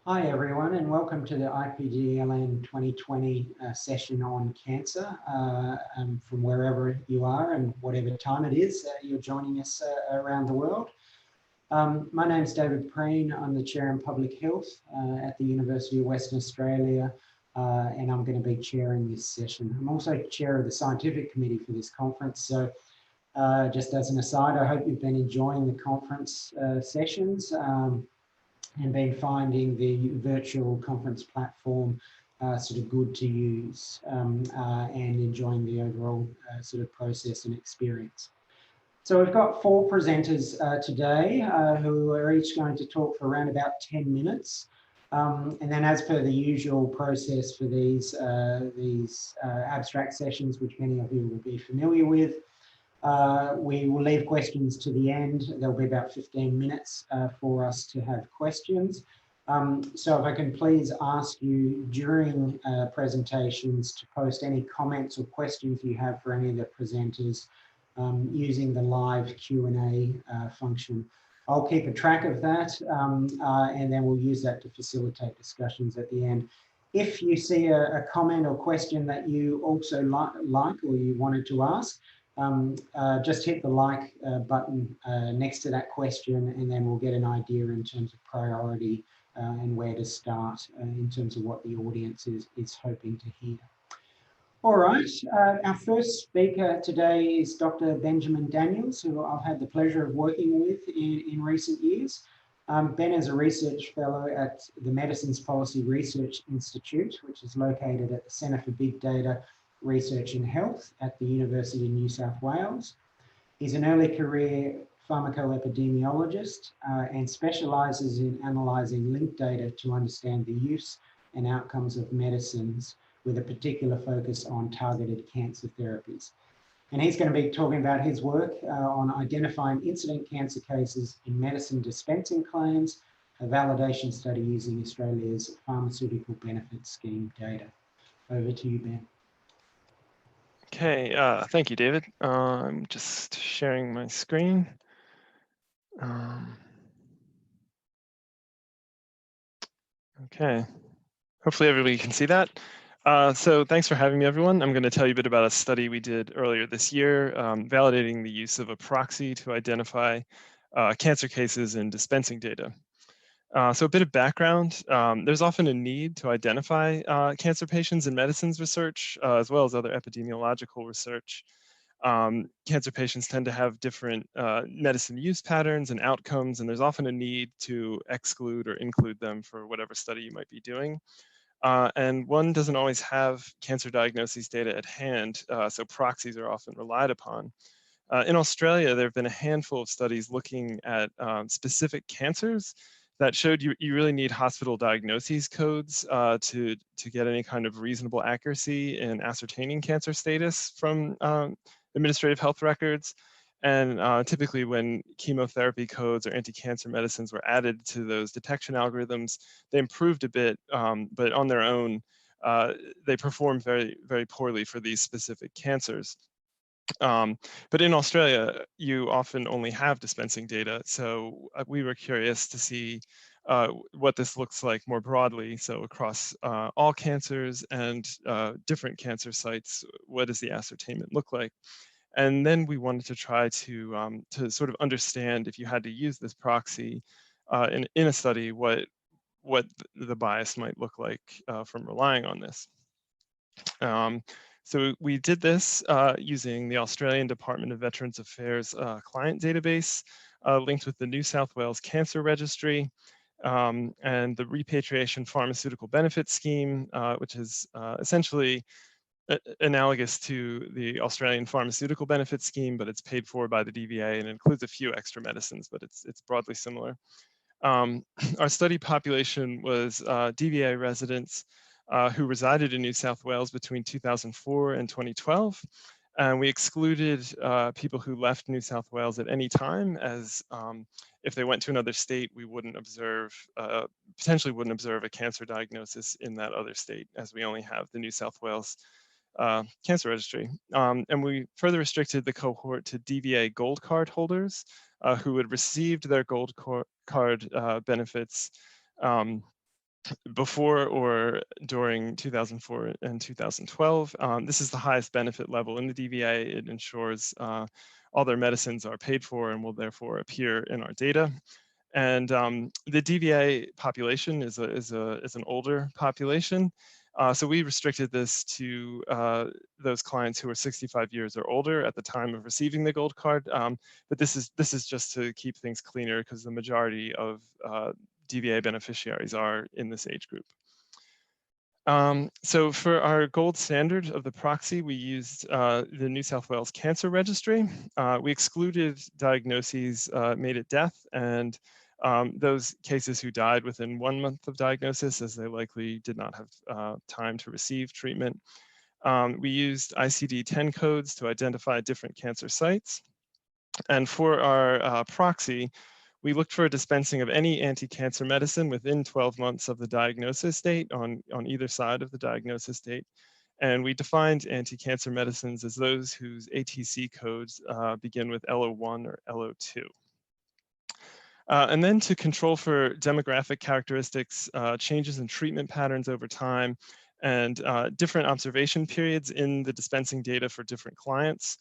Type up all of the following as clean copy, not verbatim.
Hi everyone, and welcome to the IPDLN 2020 session on cancer from wherever you are and whatever time it is you're joining us around the world. My name is David Preen. I'm the Chair in Public Health at the University of Western Australia, and I'm going to be chairing this session. I'm also Chair of the Scientific Committee for this conference, so just as an aside, I hope you've been enjoying the conference sessions. And been finding the virtual conference platform sort of good to use and enjoying the overall sort of process and experience. So we've got four presenters today who are each going to talk for around about 10 minutes. And then as per the usual process for these abstract sessions, which many of you will be familiar with, we will leave questions to the end. There'll be about 15 minutes for us to have questions. So if I can please ask you during presentations to post any comments or questions you have for any of the presenters using the live Q&A function. I'll keep a track of that and then we'll use that to facilitate discussions at the end. If you see a comment or question that you also like or you wanted to ask, just hit the like button next to that question and then we'll get an idea in terms of priority and where to start in terms of what the audience is hoping to hear. All right, our first speaker today is Dr. Benjamin Daniels, who I've had the pleasure of working with in recent years. Ben is a research fellow at the Medicines Policy Research Institute, which is located at the Centre for Big Data Research in Health at the University of New South Wales. He's an early career pharmacoepidemiologist and specialises in analysing linked data to understand the use and outcomes of medicines with a particular focus on targeted cancer therapies. And he's going to be talking about his work on identifying incident cancer cases in medicine dispensing claims, a validation study using Australia's Pharmaceutical Benefit Scheme data. Over to you, Ben. Okay, thank you, David. I'm just sharing my screen. Okay, hopefully everybody can see that. So thanks for having me, everyone. I'm going to tell you a bit about a study we did earlier this year, validating the use of a proxy to identify cancer cases in dispensing data. So a bit of background, there's often a need to identify cancer patients in medicines research, as well as other epidemiological research. Cancer patients tend to have different medicine use patterns and outcomes, and there's often a need to exclude or include them for whatever study you might be doing. And one doesn't always have cancer diagnoses data at hand, so proxies are often relied upon. In Australia, there have been a handful of studies looking at specific cancers that showed you really need hospital diagnoses codes to get any kind of reasonable accuracy in ascertaining cancer status from administrative health records. And typically when chemotherapy codes or anti-cancer medicines were added to those detection algorithms, they improved a bit, but on their own, they performed very, very poorly for these specific cancers. But in Australia, you often only have dispensing data. So we were curious to see what this looks like more broadly. So across all cancers and different cancer sites, what does the ascertainment look like? And then we wanted to try to sort of understand if you had to use this proxy in a study, what the bias might look like from relying on this. So we did this using the Australian Department of Veterans Affairs client database linked with the New South Wales Cancer Registry and the Repatriation Pharmaceutical Benefit Scheme, which is essentially analogous to the Australian Pharmaceutical Benefit Scheme, but it's paid for by the DVA and includes a few extra medicines, but it's broadly similar. Our study population was DVA residents who resided in New South Wales between 2004 and 2012. And we excluded people who left New South Wales at any time, as if they went to another state, we wouldn't observe, potentially wouldn't observe a cancer diagnosis in that other state, as we only have the New South Wales Cancer Registry. And we further restricted the cohort to DVA Gold Card holders who had received their Gold Card benefits before or during 2004 and 2012. This is the highest benefit level in the DVA. It ensures all their medicines are paid for and will therefore appear in our data. And the DVA population is an older population. So we restricted this to those clients who are 65 years or older at the time of receiving the gold card. But this is just to keep things cleaner, because the majority of DVA beneficiaries are in this age group. So for our gold standard of the proxy, we used the New South Wales Cancer Registry. We excluded diagnoses made at death and those cases who died within 1 month of diagnosis, as they likely did not have time to receive treatment. We used ICD-10 codes to identify different cancer sites. And for our proxy, we looked for a dispensing of any anti-cancer medicine within 12 months of the diagnosis date on either side of the diagnosis date. And we defined anti-cancer medicines as those whose ATC codes begin with LO1 or LO2. And then to control for demographic characteristics, changes in treatment patterns over time, and different observation periods in the dispensing data for different clients.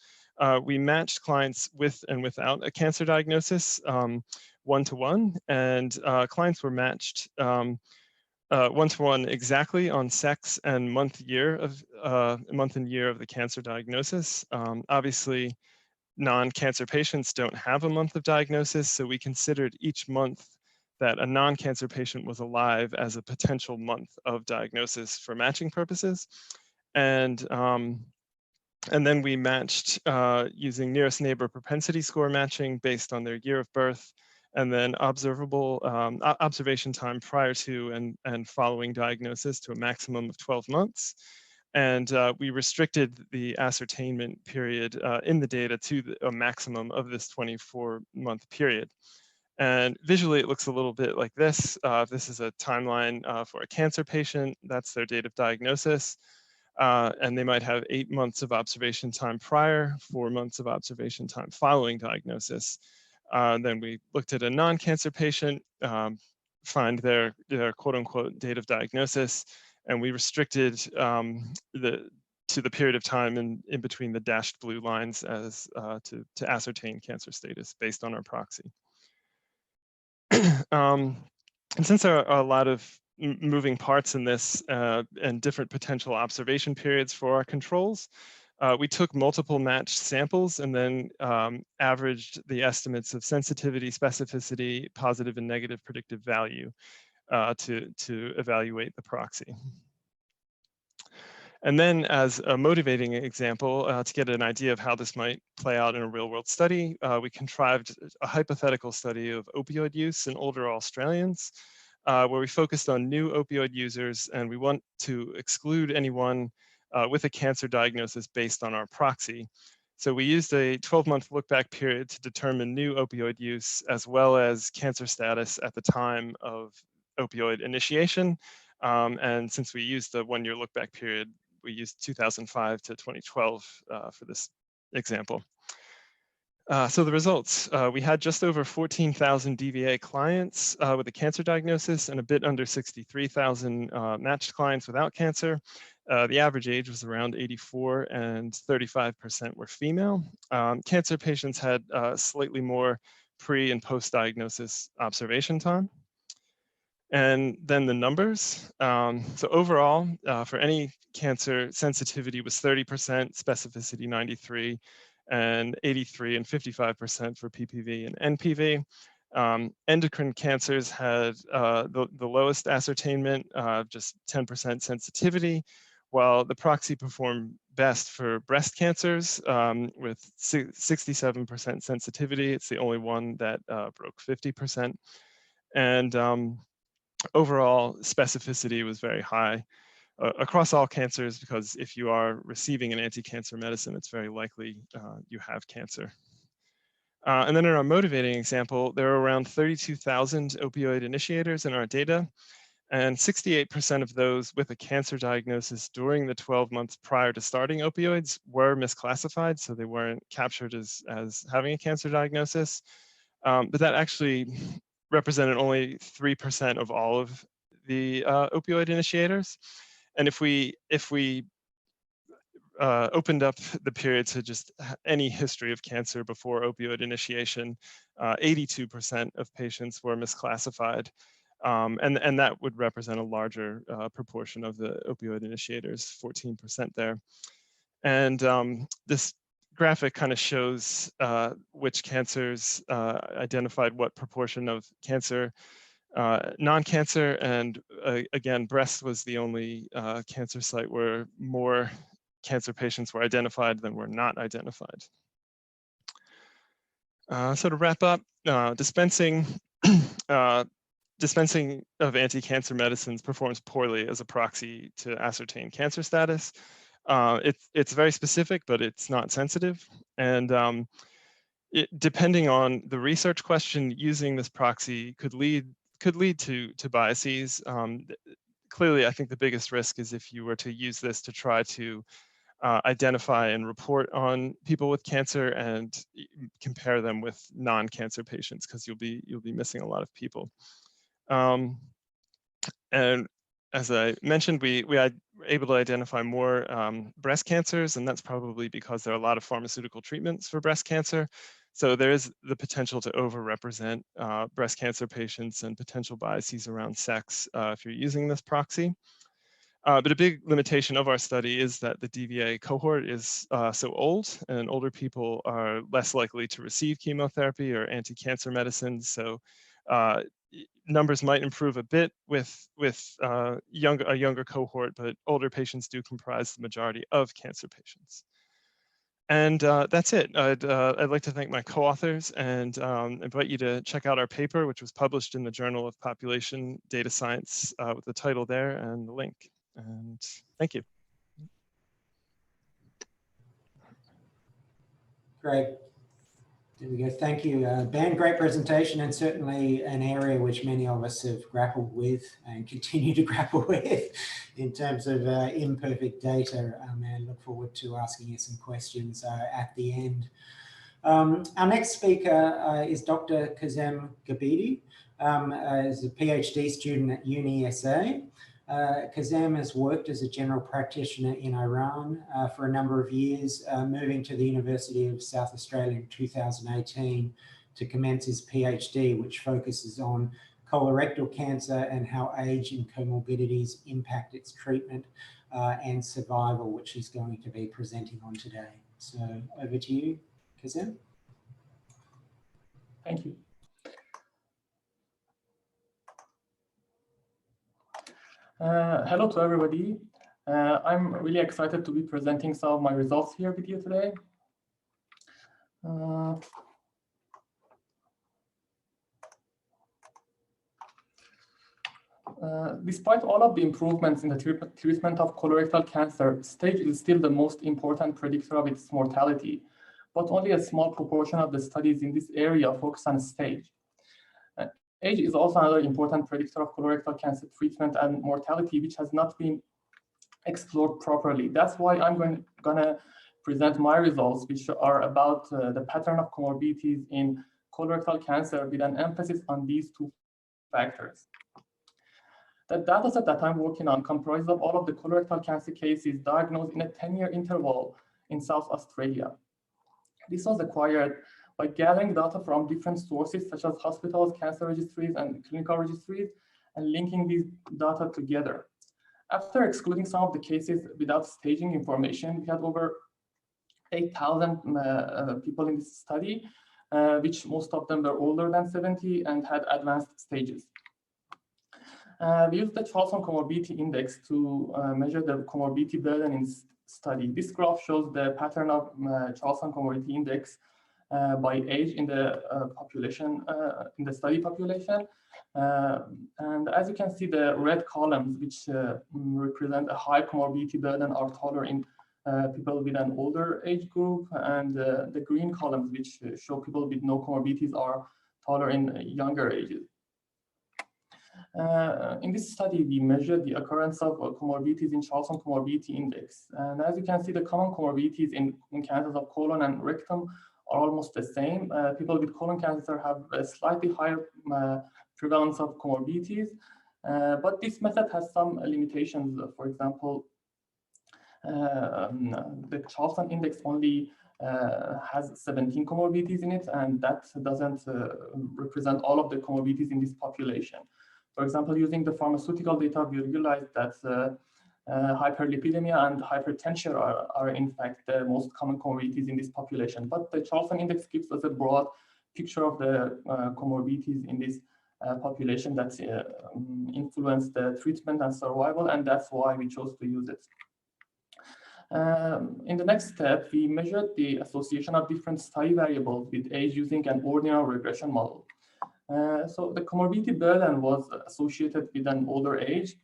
We matched clients with and without a cancer diagnosis one-to-one, and clients were matched one-to-one exactly on sex and month and year of the cancer diagnosis. Obviously, non-cancer patients don't have a month of diagnosis, so we considered each month that a non-cancer patient was alive as a potential month of diagnosis for matching purposes. And then we matched using nearest neighbor propensity score matching based on their year of birth, and then observable observation time prior to and following diagnosis to a maximum of 12 months. And we restricted the ascertainment period in the data to a maximum of this 24-month period. And visually, it looks a little bit like this. This is a timeline for a cancer patient. That's their date of diagnosis. And they might have 8 months of observation time prior, 4 months of observation time following diagnosis. Then we looked at a non-cancer patient, find their quote unquote date of diagnosis, and we restricted to the period of time in between the dashed blue lines as to ascertain cancer status based on our proxy. And since there are a lot of moving parts in this and different potential observation periods for our controls, we took multiple matched samples and then averaged the estimates of sensitivity, specificity, positive and negative predictive value to evaluate the proxy. And then as a motivating example, to get an idea of how this might play out in a real world study, we contrived a hypothetical study of opioid use in older Australians, where we focused on new opioid users, and we want to exclude anyone with a cancer diagnosis based on our proxy. So we used a 12-month look-back period to determine new opioid use, as well as cancer status at the time of opioid initiation. And since we used the 1-year look-back period, we used 2005 to 2012 for this example. So the results, we had just over 14,000 DVA clients with a cancer diagnosis and a bit under 63,000 matched clients without cancer. The average age was around 84 and 35% were female. Cancer patients had slightly more pre and post-diagnosis observation time. And then the numbers. So overall, for any cancer, sensitivity was 30%, specificity 93, and 83 and 55% for PPV and NPV. Endocrine cancers had the lowest ascertainment, just 10% sensitivity, while the proxy performed best for breast cancers with 67% sensitivity. It's the only one that broke 50%. And overall specificity was very high across all cancers, because if you are receiving an anti-cancer medicine, it's very likely you have cancer. And then in our motivating example, there are around 32,000 opioid initiators in our data, and 68% of those with a cancer diagnosis during the 12 months prior to starting opioids were misclassified, so they weren't captured as having a cancer diagnosis. But that actually represented only 3% of all of the opioid initiators. And if we opened up the period to just any history of cancer before opioid initiation, 82% of patients were misclassified. And that would represent a larger proportion of the opioid initiators, 14% there. And this graphic kind of shows which cancers identified what proportion of cancer, non-cancer, and again, breast was the only cancer site where more cancer patients were identified than were not identified. So to wrap up, dispensing of anti-cancer medicines performs poorly as a proxy to ascertain cancer status. It's very specific, but it's not sensitive. And depending on the research question, using this proxy could lead to biases. Clearly, I think the biggest risk is if you were to use this to try to identify and report on people with cancer and compare them with non-cancer patients, because you'll be missing a lot of people. And as I mentioned, we were able to identify more breast cancers, and that's probably because there are a lot of pharmaceutical treatments for breast cancer. So there is the potential to overrepresent breast cancer patients and potential biases around sex if you're using this proxy. But a big limitation of our study is that the DVA cohort is so old, and older people are less likely to receive chemotherapy or anti-cancer medicines. So numbers might improve a bit with a younger cohort, but older patients do comprise the majority of cancer patients. And that's it. I'd like to thank my co-authors and invite you to check out our paper, which was published in the Journal of Population Data Science with the title there and the link. And thank you. Great. There we go. Thank you, Ben. Great presentation, and certainly an area which many of us have grappled with and continue to grapple with in terms of imperfect data, and look forward to asking you some questions at the end. Our next speaker is Dr. Kazzem Gheybi, is a PhD student at UniSA. Kazzem has worked as a general practitioner in Iran for a number of years, moving to the University of South Australia in 2018 to commence his PhD, which focuses on colorectal cancer and how age and comorbidities impact its treatment and survival, which he's going to be presenting on today. So over to you, Kazzem. Thank you. Hello to everybody. I'm really excited to be presenting some of my results here with you today. Despite all of the improvements in the treatment of colorectal cancer, stage is still the most important predictor of its mortality, but only a small proportion of the studies in this area focus on stage. Age is also another important predictor of colorectal cancer treatment and mortality, which has not been explored properly. That's why I'm gonna present my results, which are about the pattern of comorbidities in colorectal cancer with an emphasis on these two factors. The dataset that I'm working on comprises of all of the colorectal cancer cases diagnosed in a 10-year interval in South Australia. This was acquired by gathering data from different sources such as hospitals, cancer registries, and clinical registries, and linking these data together. After excluding some of the cases without staging information, we had over 8,000 people in this study, which most of them were older than 70 and had advanced stages. We used the Charlson Comorbidity Index to measure the comorbidity burden in this study. This graph shows the pattern of Charlson Comorbidity Index by age in the population, in the study population. And as you can see, the red columns, which represent a high comorbidity burden, are taller in people with an older age group, and the green columns, which show people with no comorbidities, are taller in younger ages. In this study, we measured the occurrence of comorbidities in Charlson Comorbidity Index. And as you can see, the common comorbidities in cancers of colon and rectum are almost the same. People with colon cancer have a slightly higher prevalence of comorbidities, But this method has some limitations. For example, the Charlson index only has 17 comorbidities in it, and that doesn't represent all of the comorbidities in this population. For example, using the pharmaceutical data, we realized that hyperlipidemia and hypertension are in fact the most common comorbidities in this population. But the Charlson index gives us a broad picture of the comorbidities in this population that influence the treatment and survival, and that's why we chose to use it. In the next step, we measured the association of different study variables with age using an ordinal regression model. So the comorbidity burden was associated with an older age.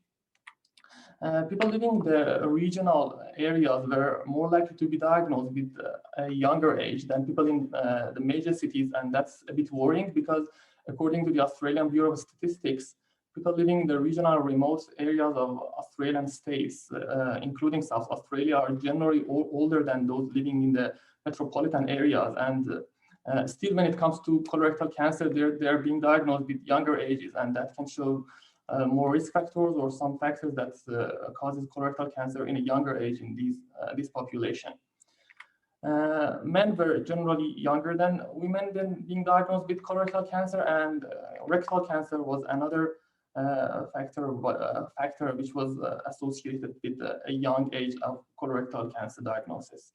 People living in the regional areas were more likely to be diagnosed with a younger age than people in the major cities, and that's a bit worrying because according to the Australian Bureau of Statistics, people living in the regional remote areas of Australian states, including South Australia, are generally older than those living in the metropolitan areas. And still, when it comes to colorectal cancer, they're being diagnosed with younger ages, and that can show more risk factors or some factors that causes colorectal cancer in a younger age in this population. Men were generally younger than women than being diagnosed with colorectal cancer, and rectal cancer was another factor which was associated with a young age of colorectal cancer diagnosis.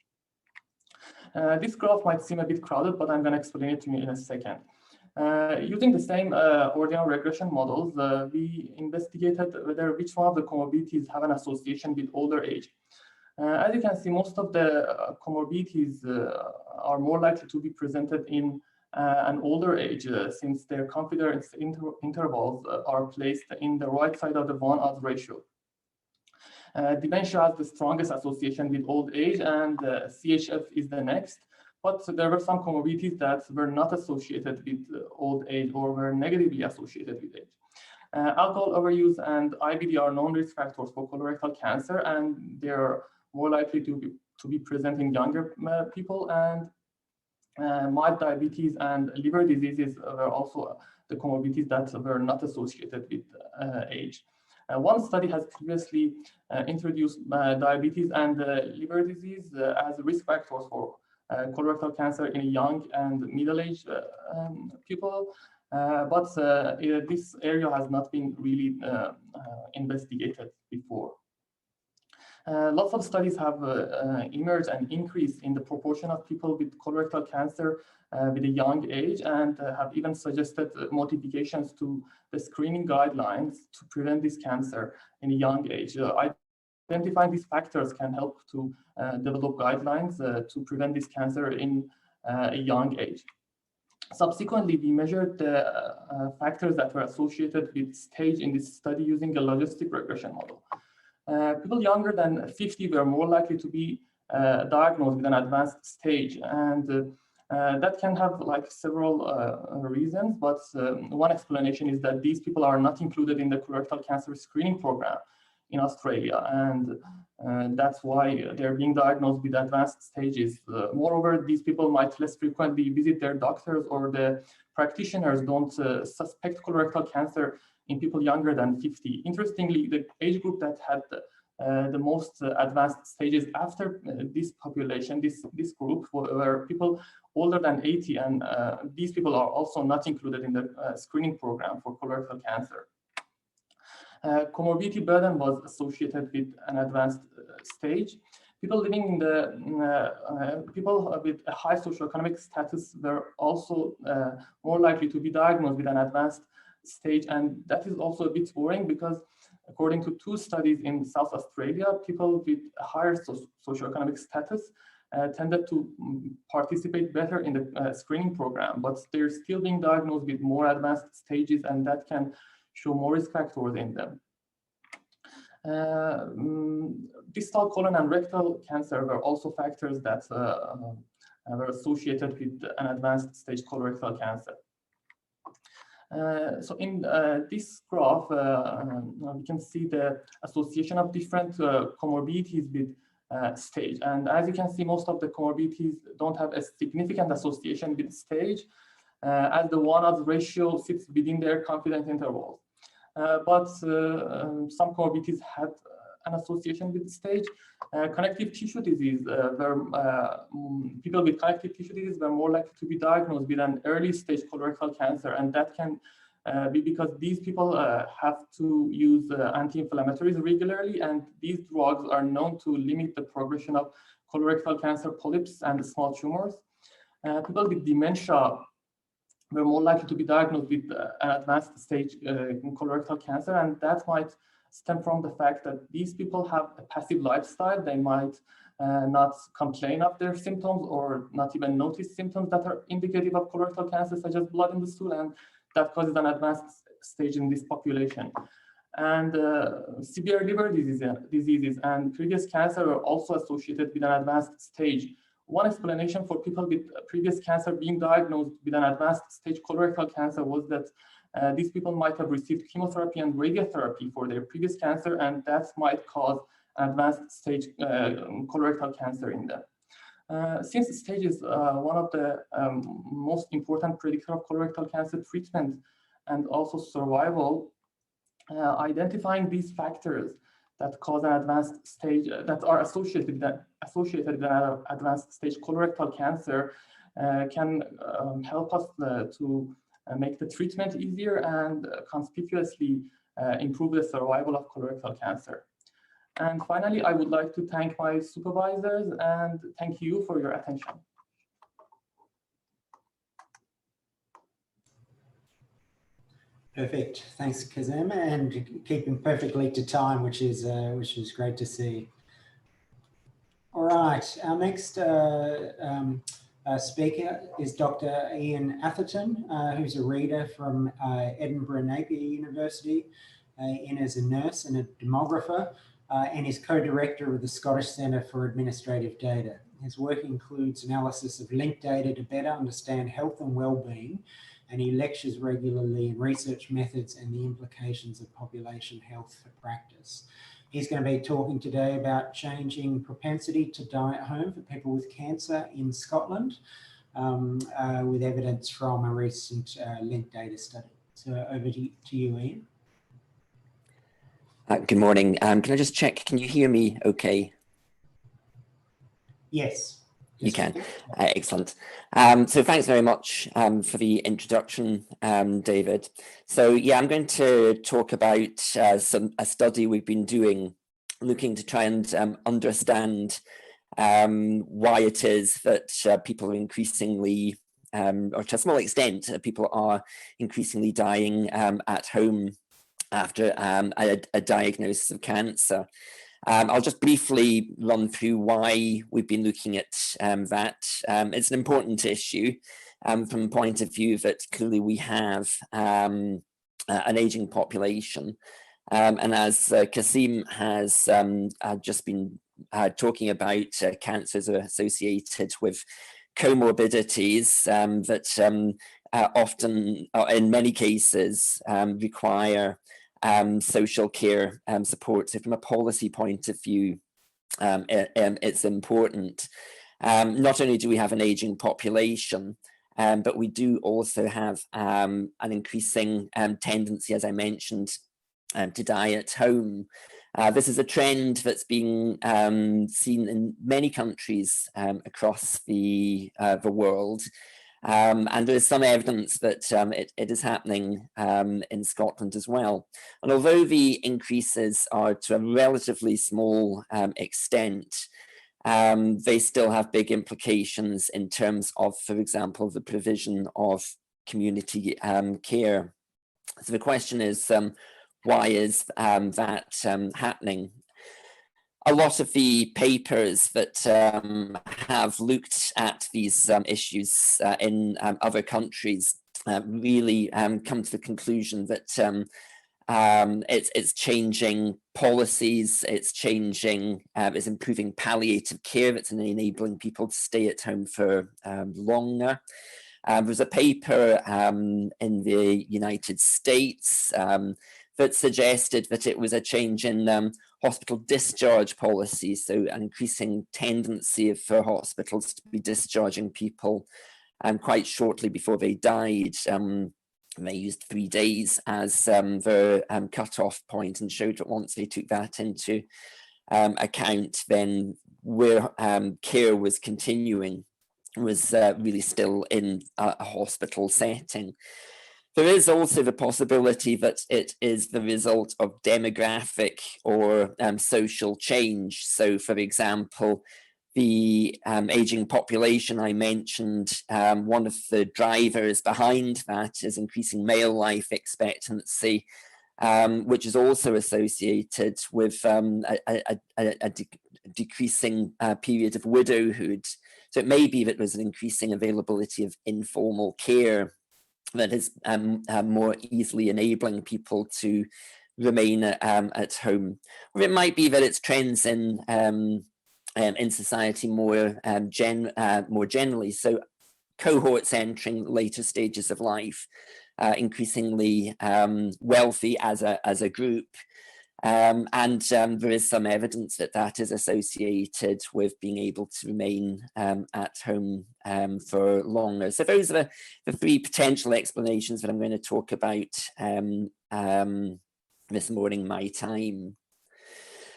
This graph might seem a bit crowded, but I'm going to explain it to you in a second. Using the same ordinal regression models, we investigated whether which one of the comorbidities have an association with older age. As you can see, most of the comorbidities are more likely to be presented in an older age, since their confidence intervals are placed in the right side of the 1-odds ratio. Dementia has the strongest association with old age, and CHF is the next. But there were some comorbidities that were not associated with old age or were negatively associated with age. Alcohol overuse and IBD are known risk factors for colorectal cancer, and they're more likely to be present in younger people, and mild diabetes and liver diseases were also the comorbidities that were not associated with age. One study has previously introduced diabetes and liver disease as risk factors for colorectal cancer in young and middle-aged people, but this area has not been really investigated before. Lots of studies have emerged and increased in the proportion of people with colorectal cancer with a young age, and have even suggested modifications to the screening guidelines to prevent this cancer in a young age. Identifying these factors can help to develop guidelines to prevent this cancer in a young age. Subsequently, we measured the factors that were associated with stage in this study using a logistic regression model. People younger than 50 were more likely to be diagnosed with an advanced stage, and that can have like several reasons, but one explanation is that these people are not included in the colorectal cancer screening program in Australia, and that's why they're being diagnosed with advanced stages. Moreover, these people might less frequently visit their doctors, or the practitioners don't suspect colorectal cancer in people younger than 50. Interestingly, the age group that had the most advanced stages after this population, this group, were people older than 80, and these people are also not included in the screening program for colorectal cancer. Comorbidity burden was associated with an advanced stage. People living in the people with a high socioeconomic status were also more likely to be diagnosed with an advanced stage, and that is also a bit worrying because according to 2 studies in South Australia, people with a higher socioeconomic status tended to participate better in the screening program, but they're still being diagnosed with more advanced stages, and that can show more risk factors in them. Distal colon and rectal cancer were also factors that were associated with an advanced stage colorectal cancer. So in this graph, we can see the association of different comorbidities with stage. And as you can see, most of the comorbidities don't have a significant association with stage, as the 1-odds ratio sits within their confidence intervals. but some comorbidities had an association with the stage. Connective tissue disease, where people with connective tissue disease were more likely to be diagnosed with an early stage colorectal cancer, and that can be because these people have to use anti-inflammatories regularly, and these drugs are known to limit the progression of colorectal cancer polyps and small tumors. People with dementia were more likely to be diagnosed with an advanced stage colorectal cancer, and that might stem from the fact that these people have a passive lifestyle. They might not complain of their symptoms or not even notice symptoms that are indicative of colorectal cancer, such as blood in the stool, and that causes an advanced stage in this population. And severe liver diseases and previous cancer are also associated with an advanced stage. One explanation for people with previous cancer being diagnosed with an advanced stage colorectal cancer was that these people might have received chemotherapy and radiotherapy for their previous cancer, and that might cause advanced stage colorectal cancer in them. Since stage is one of the most important predictor of colorectal cancer treatment and also survival, identifying these factors that cause an advanced stage, that are associated with an advanced stage colorectal cancer, can help us to make the treatment easier and conspicuously improve the survival of colorectal cancer. And finally, I would like to thank my supervisors and thank you for your attention. Perfect. Thanks, Kazzem, and keeping perfectly to time, which is great to see. All right, our next speaker is Dr. Iain Atherton, who's a reader from Edinburgh Napier University, in as a nurse and a demographer, and is co-director of the Scottish Centre for Administrative Data. His work includes analysis of linked data to better understand health and well-being, and he lectures regularly in research methods and the implications of population health for practice. He's going to be talking today about changing propensity to die at home for people with cancer in Scotland, with evidence from a recent linked data study. So over to you, Iain. Good morning. Can I just check, can you hear me okay? Yes. You can. Excellent. So thanks very much for the introduction, David. So yeah, I'm going to talk about a study we've been doing, looking to try and understand why it is that people are increasingly, or to a small extent, people are increasingly dying at home after a diagnosis of cancer. I'll just briefly run through why we've been looking at that. It's an important issue from the point of view that clearly we have an aging population. And as Kazzem has just been talking about, cancers are associated with comorbidities that often, in many cases, require social care support. So from a policy point of view, it's important. Not only do we have an aging population, but we do also have an increasing tendency, as I mentioned, to die at home. This is a trend that's being seen in many countries across the world. And there is some evidence that it is happening in Scotland as well. And although the increases are to a relatively small extent, they still have big implications in terms of, for example, the provision of community care. So the question is, why is that happening? A lot of the papers that have looked at these issues in other countries really come to the conclusion that it's changing policies, it's improving palliative care, it's enabling people to stay at home for longer. There's a paper in the United States that suggested that it was a change in hospital discharge policy, so an increasing tendency for hospitals to be discharging people quite shortly before they died, they used 3 days as their cut-off point, and showed that once they took that into account, then where care was continuing was really still in a hospital setting. There is also the possibility that it is the result of demographic or social change. So, for example, the aging population I mentioned, one of the drivers behind that is increasing male life expectancy, which is also associated with a decreasing period of widowhood. So it may be that there's an increasing availability of informal care that is more easily enabling people to remain at home. Or it might be that it's trends in society more generally. So cohorts entering later stages of life, increasingly wealthy as a group. And there is some evidence that that is associated with being able to remain at home for longer. So those are the 3 potential explanations that I'm going to talk about this morning, my time.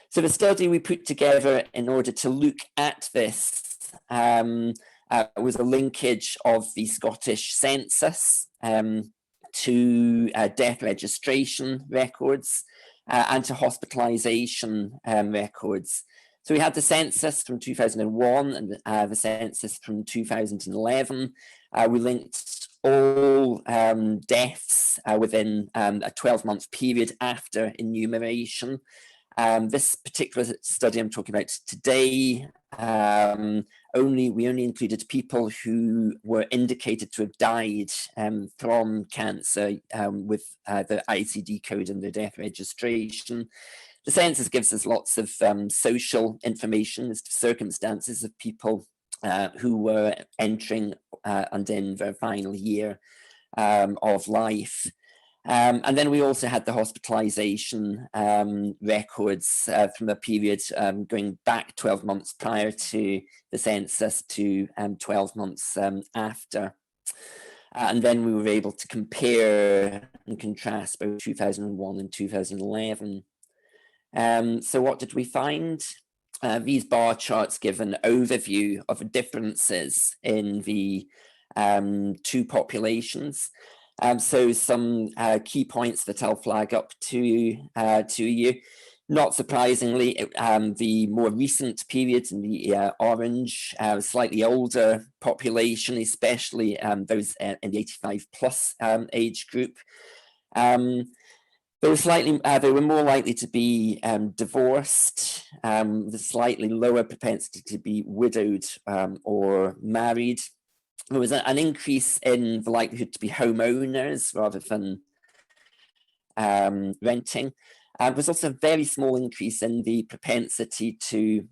So the study we put together in order to look at this was a linkage of the Scottish census to death registration records and to hospitalisation records. So we had the census from 2001 and the census from 2011. We linked all deaths within a 12-month period after enumeration. This particular study I'm talking about today, we only included people who were indicated to have died from cancer with the ICD code and the death registration. The census gives us lots of social information as to circumstances of people who were entering and in their final year of life. And then we also had the hospitalisation records from a period going back 12 months prior to the census to 12 months after. And then we were able to compare and contrast both 2001 and 2011. So what did we find? These bar charts give an overview of the differences in the 2 populations. So some key points that I'll flag up to you. Not surprisingly, the more recent periods in the orange, slightly older population, especially those in the 85 plus age group, they were more likely to be divorced, with a slightly lower propensity to be widowed or married. There was an increase in the likelihood to be homeowners rather than renting. There was also a very small increase in the propensity to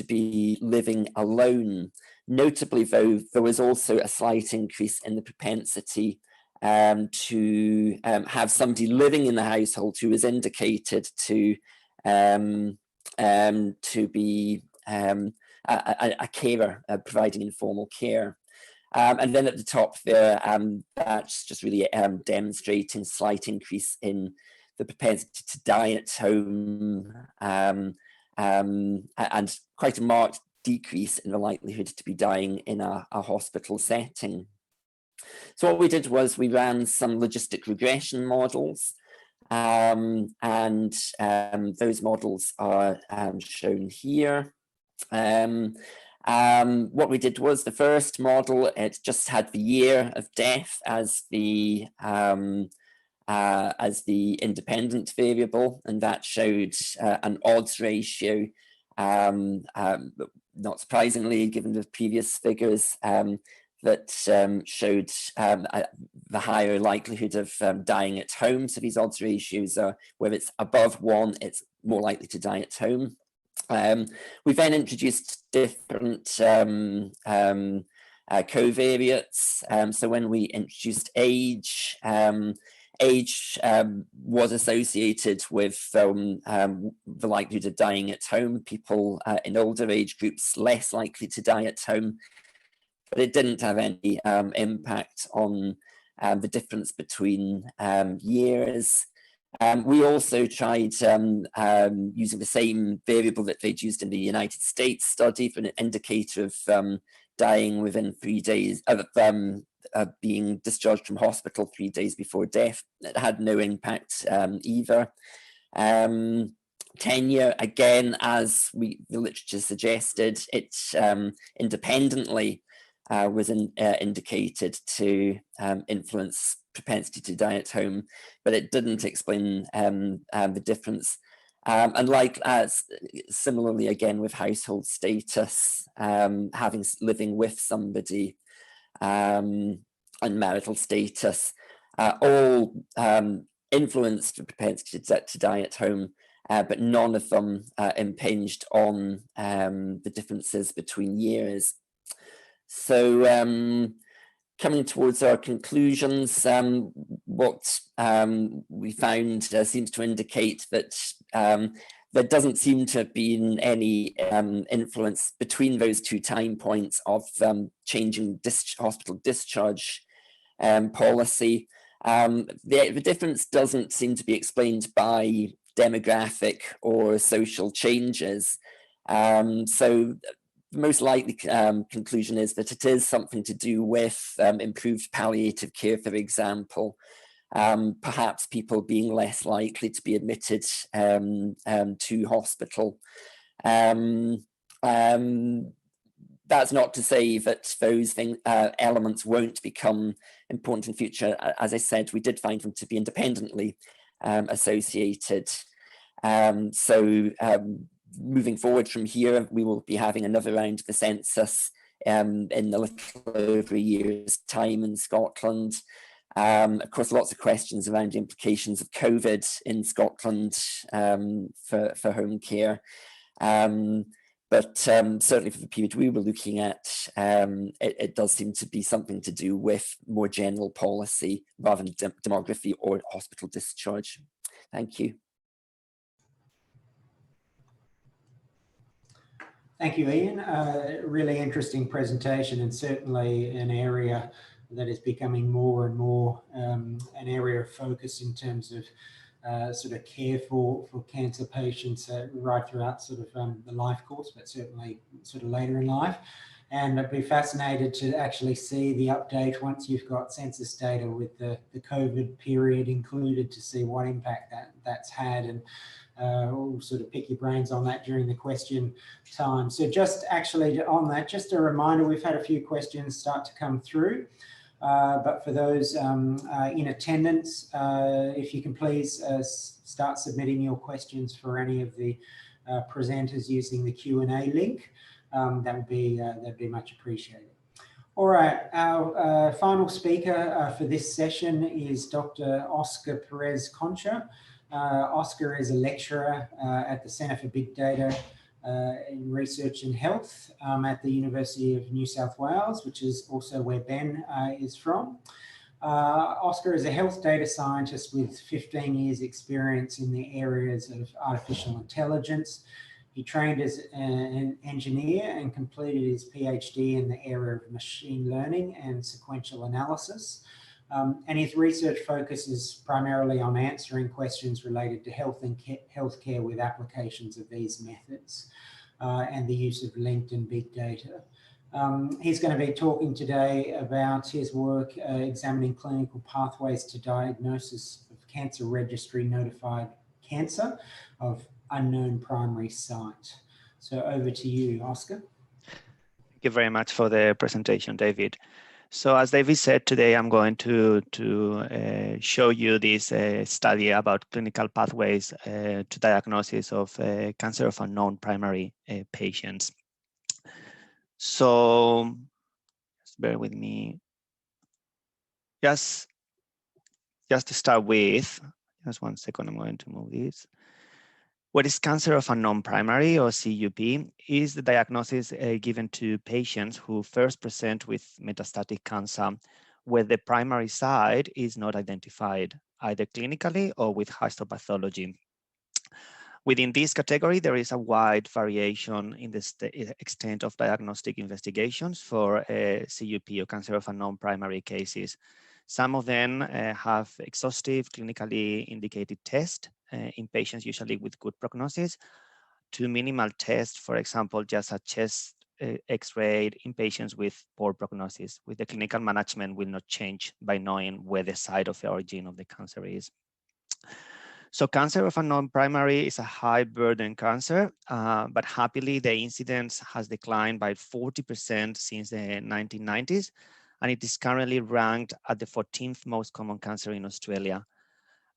be living alone. Notably, though, there was also a slight increase in the propensity to have somebody living in the household who was indicated to be a carer providing informal care. And then at the top there, that's just really demonstrating slight increase in the propensity to die at home and quite a marked decrease in the likelihood to be dying in a hospital setting. So what we did was we ran some logistic regression models, and those models are shown here. What we did was the first model, it just had the year of death as the independent variable, and that showed an odds ratio, not surprisingly given the previous figures, that showed the higher likelihood of dying at home. So these odds ratios are where it's above 1, it's more likely to die at home. We then introduced different covariates. So when we introduced age, age was associated with the likelihood of dying at home. People in older age groups less likely to die at home. but it didn't have any impact on the difference between years. We also tried using the same variable that they'd used in the United States study for an indicator of dying within 3 days of being discharged from hospital 3 days before death. It had no impact either. Tenure, again, as the literature suggested, it independently was indicated to influence propensity to die at home, but it didn't explain the difference. And similarly, again, with household status, living with somebody, and marital status, all influenced the propensity to die at home, but none of them impinged on the differences between years. So coming towards our conclusions, what we found seems to indicate that there doesn't seem to have been any influence between those two time points of changing hospital discharge policy. The difference doesn't seem to be explained by demographic or social changes. So the most likely conclusion is that it is something to do with improved palliative care, for example, perhaps people being less likely to be admitted to hospital. That's not to say that those elements won't become important in future. As I said, we did find them to be independently associated. Moving forward from here, we will be having another round of the census in a little over a year's time in Scotland. Of course, lots of questions around the implications of COVID in Scotland for home care. But certainly for the period we were looking at, it does seem to be something to do with more general policy rather than demography or hospital discharge. Thank you. Thank you, Iain. Really interesting presentation, and certainly an area that is becoming more and more an area of focus in terms of sort of care for cancer patients right throughout sort of the life course, but certainly sort of later in life. And I'd be fascinated to actually see the update once you've got census data with the COVID period included, to see what impact that's had, and we'll sort of pick your brains on that during the question time. So just actually on that, just a reminder, we've had a few questions start to come through. But for those in attendance, if you can please start submitting your questions for any of the presenters using the Q&A link, that'd be much appreciated. All right, our final speaker for this session is Dr. Oscar Perez-Concha. Oscar is a lecturer at the Centre for Big Data in Research and Health at the University of New South Wales, which is also where Ben is from. Oscar is a health data scientist with 15 years experience in the areas of artificial intelligence. He trained as an engineer and completed his PhD in the area of machine learning and sequential analysis. And his research focuses primarily on answering questions related to health and healthcare with applications of these methods and the use of linked and big data. He's going to be talking today about his work examining clinical pathways to diagnosis of cancer registry notified cancer of unknown primary site. So over to you, Oscar. Thank you very much for the presentation, David. So as David said, today I'm going to show you this study about clinical pathways to diagnosis of cancer of unknown primary patients. So just bear with me. Just to start with, just 1 second, I'm going to move this. What is cancer of unknown primary, or CUP, is the diagnosis given to patients who first present with metastatic cancer where the primary site is not identified, either clinically or with histopathology. Within this category, there is a wide variation in the extent of diagnostic investigations for CUP or cancer of unknown primary cases. Some of them have exhaustive clinically indicated tests in patients usually with good prognosis, to minimal tests, for example, just a chest X-ray in patients with poor prognosis, with the clinical management will not change by knowing where the site of the origin of the cancer is. So cancer of unknown primary is a high burden cancer, but happily the incidence has declined by 40% since the 1990s, and it is currently ranked at the 14th most common cancer in Australia.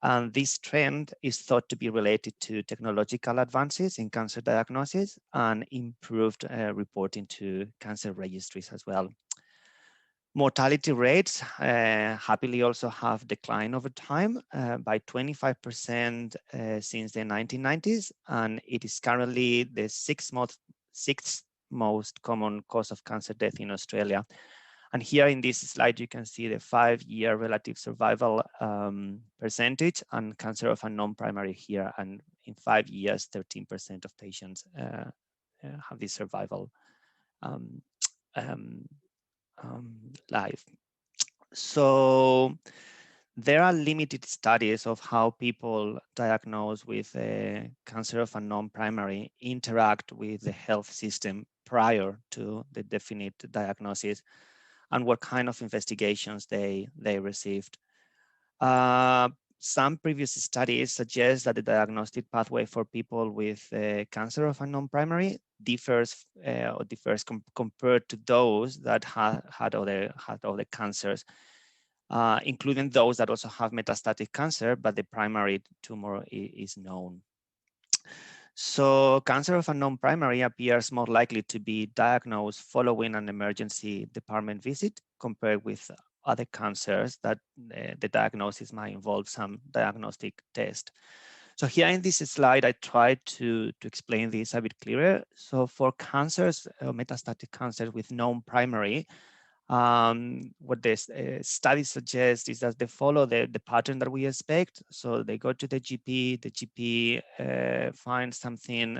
And this trend is thought to be related to technological advances in cancer diagnosis and improved reporting to cancer registries as well. Mortality rates happily also have declined over time by 25% since the 1990s, and it is currently the sixth most common cause of cancer death in Australia. And here in this slide, you can see the 5-year relative survival percentage and cancer of unknown primary here. And in 5 years, 13% of patients have this survival life. So there are limited studies of how people diagnosed with cancer of unknown primary interact with the health system prior to the definite diagnosis, and what kind of investigations they received. Some previous studies suggest that the diagnostic pathway for people with cancer of unknown primary differs compared to those that had other cancers, including those that also have metastatic cancer, but the primary tumor is known. So cancer of unknown primary appears more likely to be diagnosed following an emergency department visit compared with other cancers that the diagnosis might involve some diagnostic test. So here in this slide, I tried to explain this a bit clearer. So for cancers, metastatic cancers with known primary, what this study suggests is that they follow the pattern that we expect. So they go to the GP finds something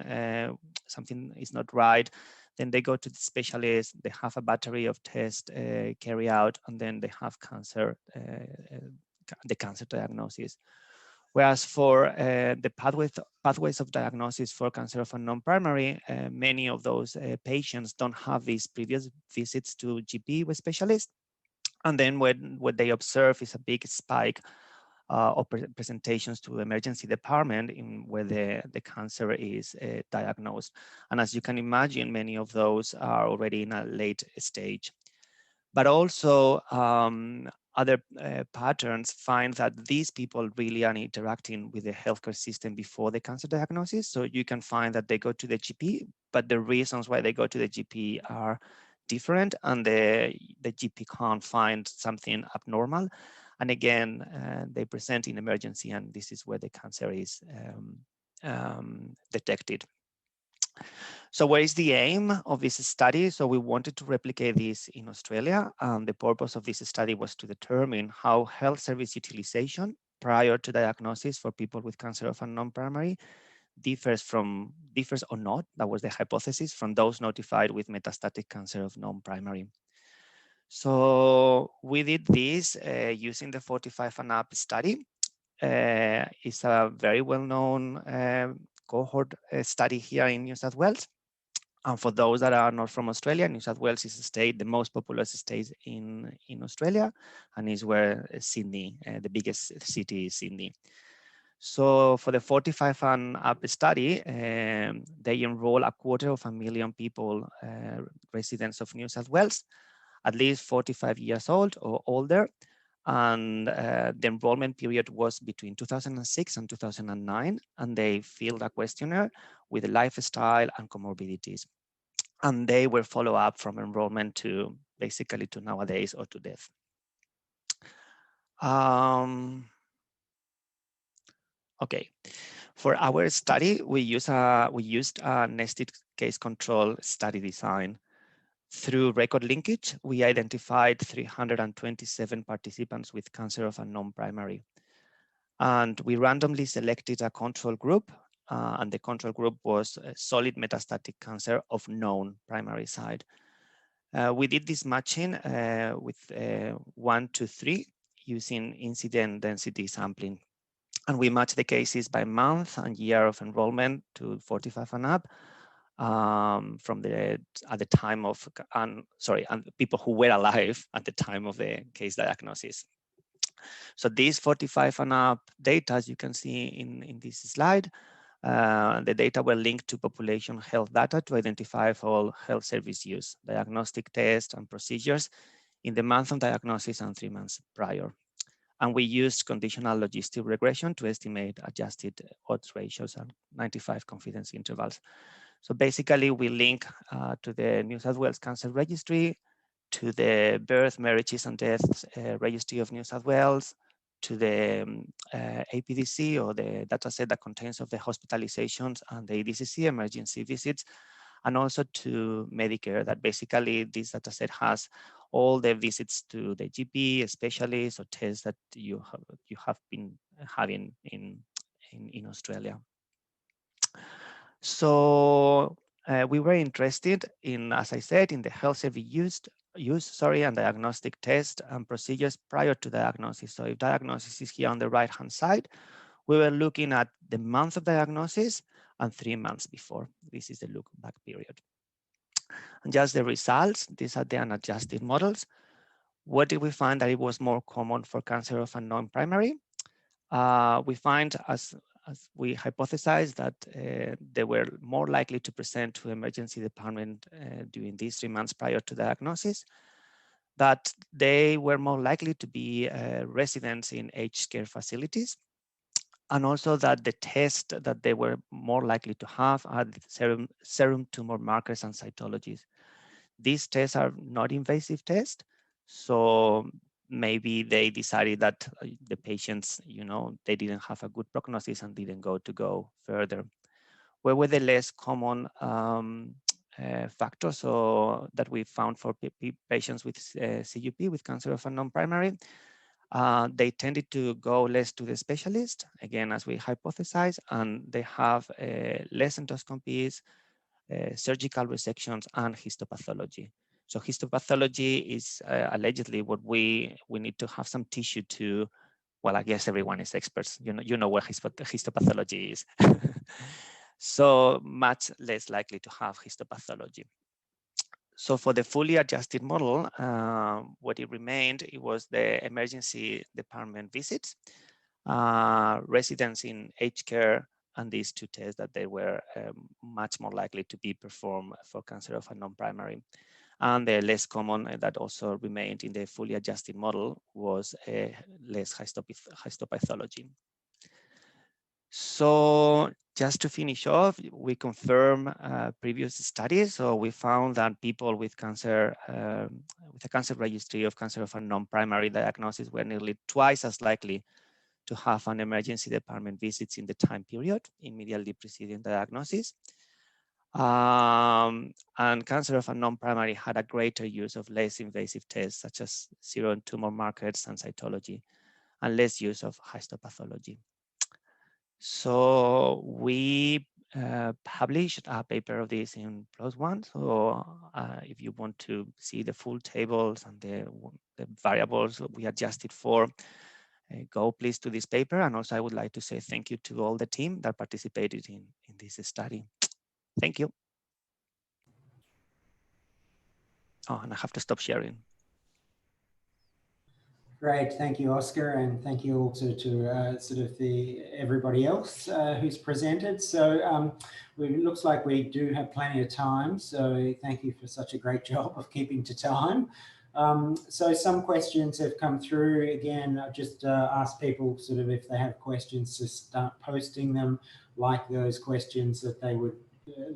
is not right. Then they go to the specialist, they have a battery of tests carry out, and then they have the cancer diagnosis. Whereas for the pathways of diagnosis for cancer of unknown primary, many of those patients don't have these previous visits to GP with specialists. And then what they observe is a big spike of presentations to emergency department in where the cancer is diagnosed. And as you can imagine, many of those are already in a late stage. But also other patterns find that these people really are interacting with the healthcare system before the cancer diagnosis. So you can find that they go to the GP, but the reasons why they go to the GP are different, and the GP can't find something abnormal. And again, they present in emergency, and this is where the cancer is detected. So what is the aim of this study? So we wanted to replicate this in Australia. The purpose of this study was to determine how health service utilization prior to diagnosis for people with cancer of unknown primary differs or not, that was the hypothesis, from those notified with metastatic cancer of known primary. So we did this using the 45 and up study. It's a very well-known cohort study here in New South Wales. And for those that are not from Australia, New South Wales is a state, the most populous state in Australia, and is where Sydney, the biggest city is Sydney. So for the 45 and up study, they enroll 250,000 people, residents of New South Wales, at least 45 years old or older. And the enrollment period was between 2006 and 2009, and they filled a questionnaire with lifestyle and comorbidities. And they were follow up from enrollment to basically to nowadays or to death. Okay, for our study, we used a nested case control study design. Through record linkage, we identified 327 participants with cancer of unknown primary. And we randomly selected a control group and the control group was solid metastatic cancer of known primary site. We did this matching with 1 to 3 using incident density sampling. And we matched the cases by month and year of enrollment to 45 and up at the time of, and people who were alive at the time of the case diagnosis. So these 45 and up data, as you can see in this slide, the data were linked to population health data to identify all health service use, diagnostic tests and procedures in the month of diagnosis and 3 months prior. And we used conditional logistic regression to estimate adjusted odds ratios and 95 confidence intervals. So basically we link to the New South Wales Cancer Registry, to the Birth, Marriages and Deaths Registry of New South Wales, to the APDC, or the dataset that contains of the hospitalizations and the EDCC emergency visits, and also to Medicare, that basically this dataset has all the visits to the GP, specialists, or tests that you have been having in Australia. So we were interested in, as I said, in the health service use, and diagnostic tests and procedures prior to diagnosis. So if diagnosis is here on the right-hand side, we were looking at the month of diagnosis and 3 months before. This is the look back period. And just the results, these are the unadjusted models. What did we find? That it was more common for cancer of unknown primary. We find, as we hypothesized, that they were more likely to present to emergency department during these 3 months prior to diagnosis, that they were more likely to be residents in aged care facilities, and also that the test that they were more likely to have are serum tumor markers and cytologies. These tests are not invasive tests, so maybe they decided that the patients, they didn't have a good prognosis and didn't go further. Where were the less common factors that we found for patients with CUP, with cancer of unknown primary? They tended to go less to the specialist, again, as we hypothesized, and they have less endoscopies, surgical resections, and histopathology. So histopathology is allegedly what we need to have some tissue to, well, I guess everyone is experts. You know what histopathology is. So much less likely to have histopathology. So for the fully adjusted model, what it remained, it was the emergency department visits, residents in aged care, and these 2 tests that they were much more likely to be performed for cancer of unknown primary. And the less common that also remained in the fully adjusted model was less histopathology. So just to finish off, we confirm previous studies. So we found that people with cancer, with a cancer registry of cancer of unknown primary diagnosis were nearly twice as likely to have an emergency department visits in the time period immediately preceding diagnosis. And cancer of unknown primary had a greater use of less invasive tests such as serum tumor markers and cytology, and less use of histopathology. So we published a paper of this in PLOS ONE. So if you want to see the full tables and the variables we adjusted for, go please to this paper. And also I would like to say thank you to all the team that participated in this study. Thank you. Oh, and I have to stop sharing. Great, thank you, Oscar, and thank you also to everybody else who's presented. So it looks like we do have plenty of time, so thank you for such a great job of keeping to time. So some questions have come through. Again, I just ask people if they have questions to start posting them, like those questions that they would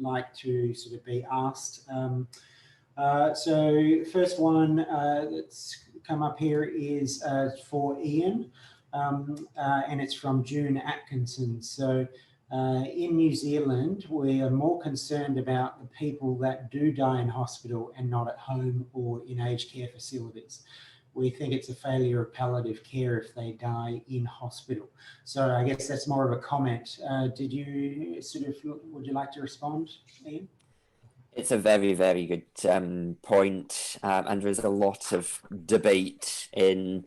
like to be asked. So first one that's come up here is for Iain, and it's from June Atkinson. So in New Zealand, we are more concerned about the people that do die in hospital and not at home or in aged care facilities. we think it's a failure of palliative care if they die in hospital. So I guess that's more of a comment. Did you would you like to respond, Iain? It's a very, very good point, and there's a lot of debate in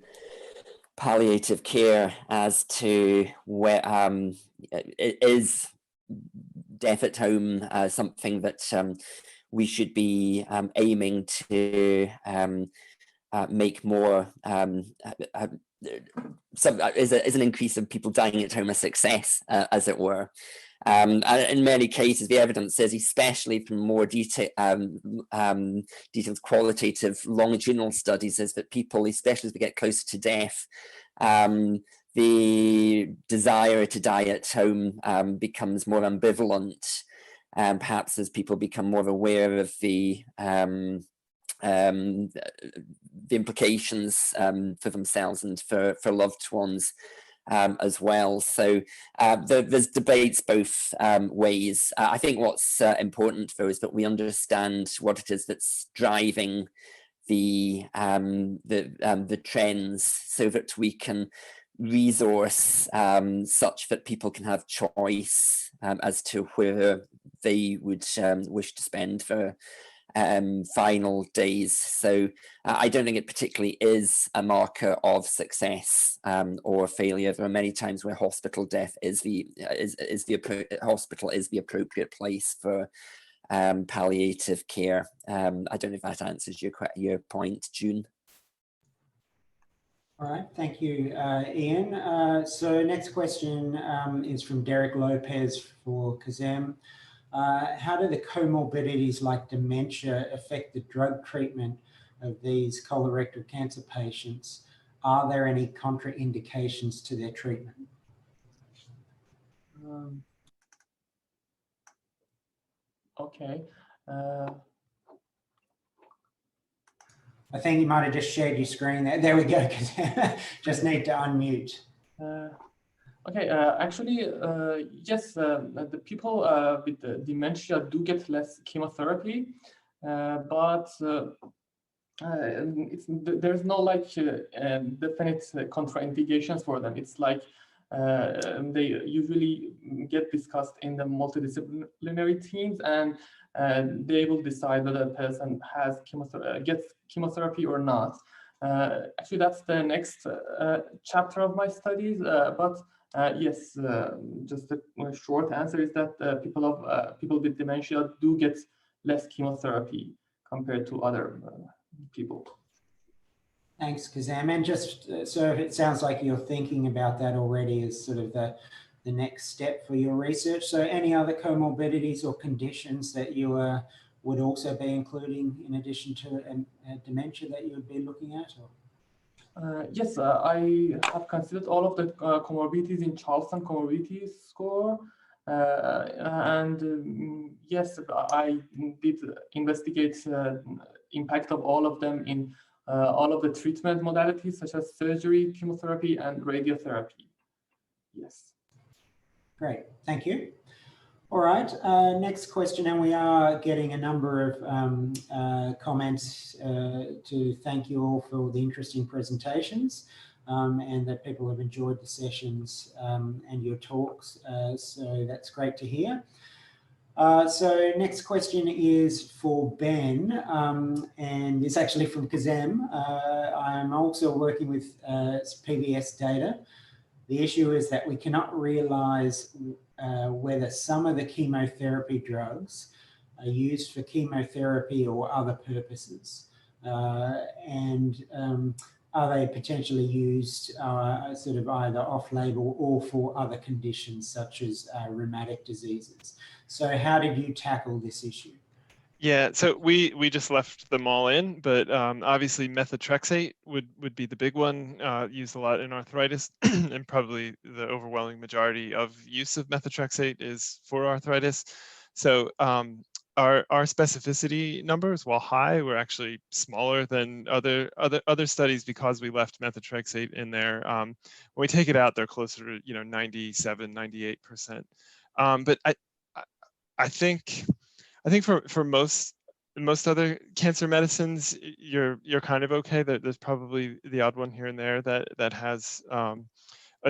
palliative care as to where is death at home something that we should be aiming to make more is an increase of people dying at home a success, as it were. And in many cases, the evidence says, especially from more detailed qualitative longitudinal studies, is that people, especially as we get closer to death, the desire to die at home becomes more ambivalent, perhaps as people become more aware of the implications for themselves and for loved ones as well. So there's debates both ways. I think what's important though is that we understand what it is that's driving the trends, so that we can resource such that people can have choice as to where they would wish to spend their final days. So I don't think it particularly is a marker of success or failure. There are many times where hospital death is the appropriate place for palliative care. I don't know if that answers your point, June. All right, thank you, Iain. So next question is from Derek Lopez for Kazzem. How do the comorbidities like dementia affect the drug treatment of these colorectal cancer patients? Are there any contraindications to their treatment? Okay. I think you might have just shared your screen there. There we go. Just need to unmute. Okay, actually, yes, the people with the dementia do get less chemotherapy, but there's no like definite contraindications for them. It's like they usually get discussed in the multidisciplinary teams, and they will decide whether a person has gets chemotherapy or not. Actually, that's the next chapter of my studies, but yes, just a short answer is that people with dementia do get less chemotherapy compared to other people. Thanks, Kazzem. And just so it sounds like you're thinking about that already as sort of the next step for your research. So any other comorbidities or conditions that you would also be including in addition to dementia that you would be looking at? Or? Yes, I have considered all of the comorbidities in Charleston comorbidity score. Yes, I did investigate impact of all of them in all of the treatment modalities, such as surgery, chemotherapy, and radiotherapy. Yes. Great, thank you. All right, next question, and we are getting a number of comments to thank you all for the interesting presentations and that people have enjoyed the sessions and your talks, so that's great to hear. So next question is for Ben, and it's actually from Kazzem. I'm also working with PBS data. The issue is that we cannot realize whether some of the chemotherapy drugs are used for chemotherapy or other purposes. And are they potentially used sort of either off-label or for other conditions such as rheumatic diseases? So how did you tackle this issue? Yeah, so we just left them all in, but obviously methotrexate would be the big one, used a lot in arthritis, and probably the overwhelming majority of use of methotrexate is for arthritis. So our specificity numbers, while high, were actually smaller than other studies because we left methotrexate in there. When we take it out, they're closer to 97, 98%. But I think for most in most other cancer medicines, you're kind of okay. There's probably the odd one here and there that has a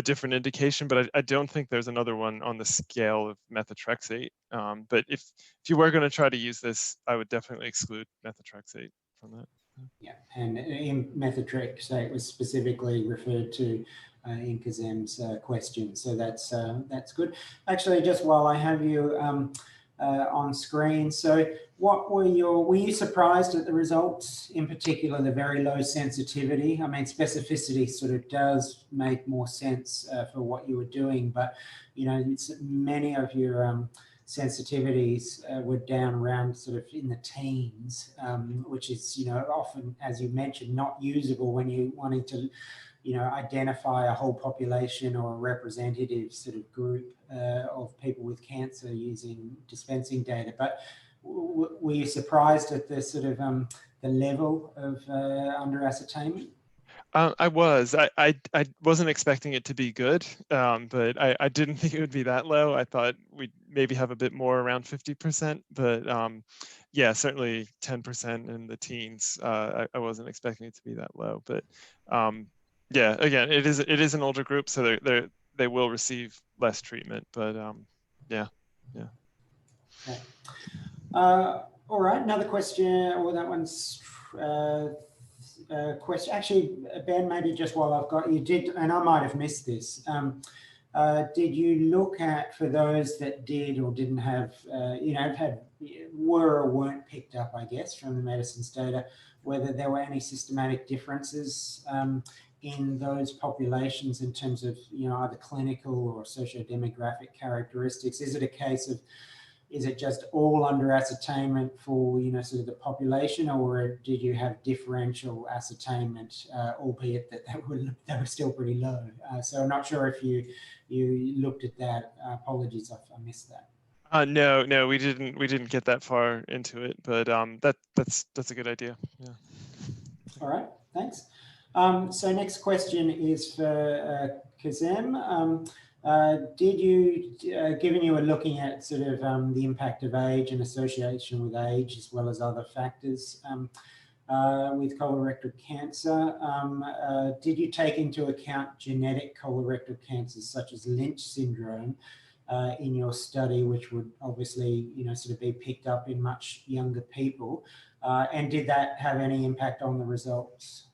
different indication, but I don't think there's another one on the scale of methotrexate. But if you were going to try to use this, I would definitely exclude methotrexate from that. Yeah, and in methotrexate was specifically referred to in Kazzem's question, so that's good. Actually, just while I have you on screen, so what were you surprised at the results, in particular the very low sensitivity? I mean, specificity sort of does make more sense for what you were doing, but you know, many of your sensitivities were down around sort of in the teens, which is, you know, often, as you mentioned, not usable when you're wanting to, you know, identify a whole population or a representative sort of group of people with cancer using dispensing data. But were you surprised at the sort of the level of under ascertainment? I was. I wasn't expecting it to be good, but I didn't think it would be that low. I thought we'd maybe have a bit more, around 50%, but yeah, certainly 10% in the teens. I wasn't expecting it to be that low, but yeah, again, it is an older group, so they will receive less treatment, but yeah. Okay. All right, another question. Well, that one's question. Actually, Ben, maybe just while I've got you, and I might have missed this. Did you look at, for those that did or didn't have, you know, were or weren't picked up, I guess, from the medicines data, whether there were any systematic differences in those populations in terms of, you know, either clinical or socio-demographic characteristics? Is it a case of, is it just all under ascertainment for, you know, sort of the population, or did you have differential ascertainment, albeit that they were still pretty low? So I'm not sure if you looked at that. Apologies if I missed that. No, we didn't get that far into it, but that's a good idea. Yeah. All right, thanks. So next question is for Kazzem. Did you, given you were looking at sort of the impact of age and association with age, as well as other factors with colorectal cancer, did you take into account genetic colorectal cancers such as Lynch syndrome in your study, which would obviously, you know, sort of be picked up in much younger people? And did that have any impact on the results?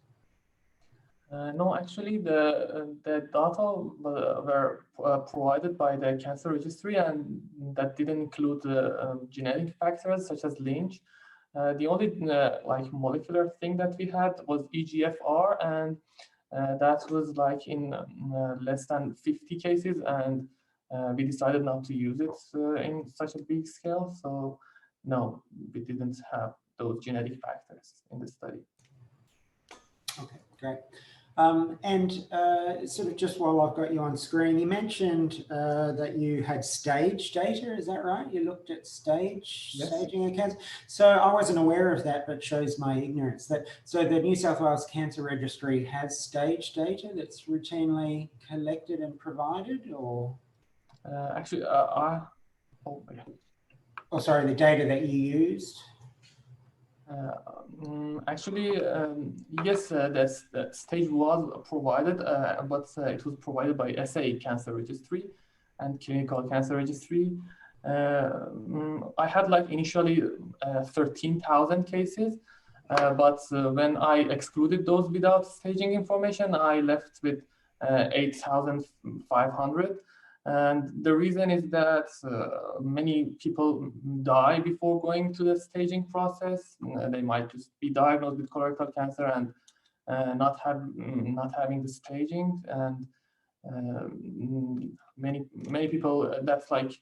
No, actually, the data were provided by the cancer registry, and that didn't include genetic factors such as Lynch. The only like molecular thing that we had was EGFR, and that was like in less than 50 cases, and we decided not to use it in such a big scale. So no, we didn't have those genetic factors in the study. Okay, great. And sort of just while I've got you on screen, staged that you had stage data, is that right? You looked at staging of cancer. So I wasn't aware of that, but shows my ignorance. So the New South Wales Cancer Registry has stage data that's routinely collected and provided, or? Actually, sorry, the data that you used? Actually, yes, that stage was provided, but it was provided by SA Cancer Registry and Clinical Cancer Registry. I had like initially 13,000 cases, but when I excluded those without staging information, I left with 8,500. And the reason is that many people die before going to the staging process. They might just be diagnosed with colorectal cancer and not having the staging. And many people, that's like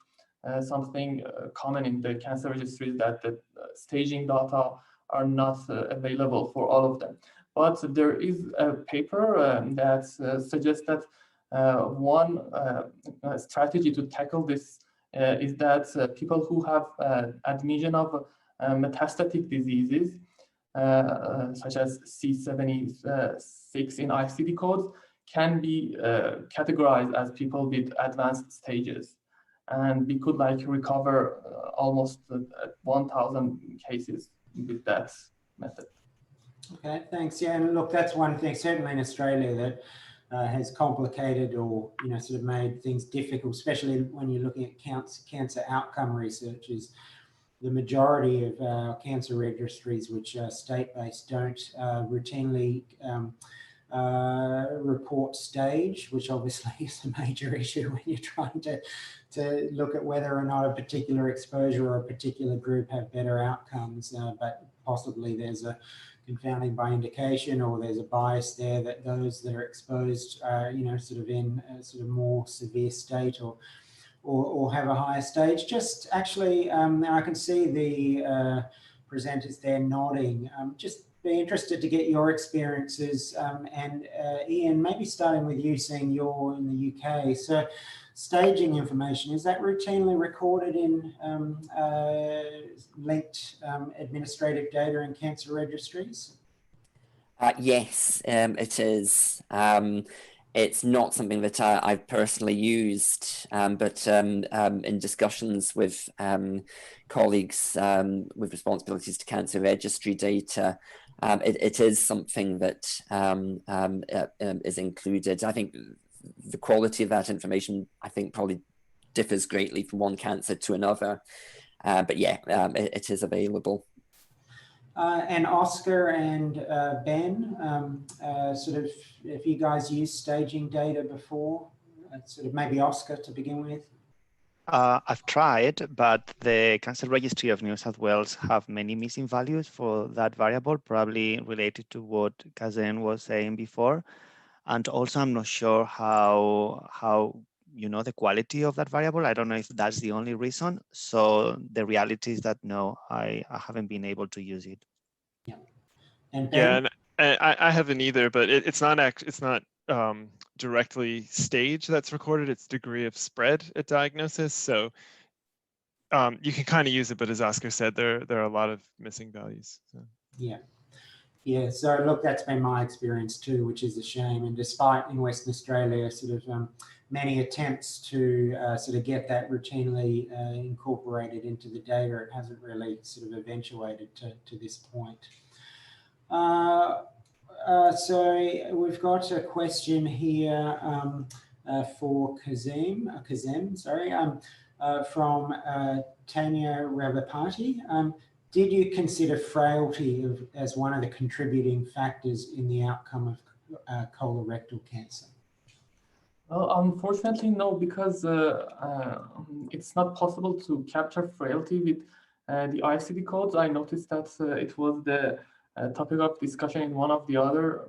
something common in the cancer registries, that the staging data are not available for all of them. But there is a paper that suggests that one strategy to tackle this is that people who have admission of metastatic diseases, such as C76 in ICD codes, can be categorized as people with advanced stages. And we could like recover almost 1,000 cases with that method. Okay, thanks. Yeah, and look, that's one thing certainly in Australia that has complicated or sort of made things difficult, especially when you're looking at cancer outcome research. Is the majority of cancer registries, which are state-based, don't routinely report stage, which obviously is a major issue when you're trying to look at whether or not a particular exposure or a particular group have better outcomes, but possibly there's a confounding by indication, or there's a bias there that those that are exposed are, sort of in a sort of more severe state or have a higher stage. Just actually, I can see the presenters there nodding. Just be interested to get your experiences, and Iain, maybe starting with you, seeing you're in the UK. So staging information, is that routinely recorded in linked administrative data in cancer registries? Yes, it is. It's not something that I've personally used, but in discussions with colleagues with responsibilities to cancer registry data, it is something that is included. I think the quality of that information, I think, probably differs greatly from one cancer to another. But yeah, it is available. And Oscar and Ben, sort of, if you guys used staging data before, sort of maybe Oscar to begin with. I've tried, but the Cancer Registry of New South Wales have many missing values for that variable, probably related to what Kazzem was saying before. And also, I'm not sure how the quality of that variable. I don't know if that's the only reason. So the reality is that no, I haven't been able to use it. Yeah. And Ben? Yeah, and I haven't either, but it's not directly stage that's recorded. It's degree of spread at diagnosis. So you can kind of use it, but as Oscar said, there are a lot of missing values. So. Yeah. Yeah, so look, that's been my experience too, which is a shame. And despite in Western Australia, sort of many attempts to sort of get that routinely incorporated into the data, it hasn't really sort of eventuated to this point. So we've got a question here for Kazzem, sorry, from Tanya Ravapati. Did you consider frailty as one of the contributing factors in the outcome of colorectal cancer? Well, unfortunately, no, because it's not possible to capture frailty with the ICD codes. I noticed that it was the topic of discussion in one of the other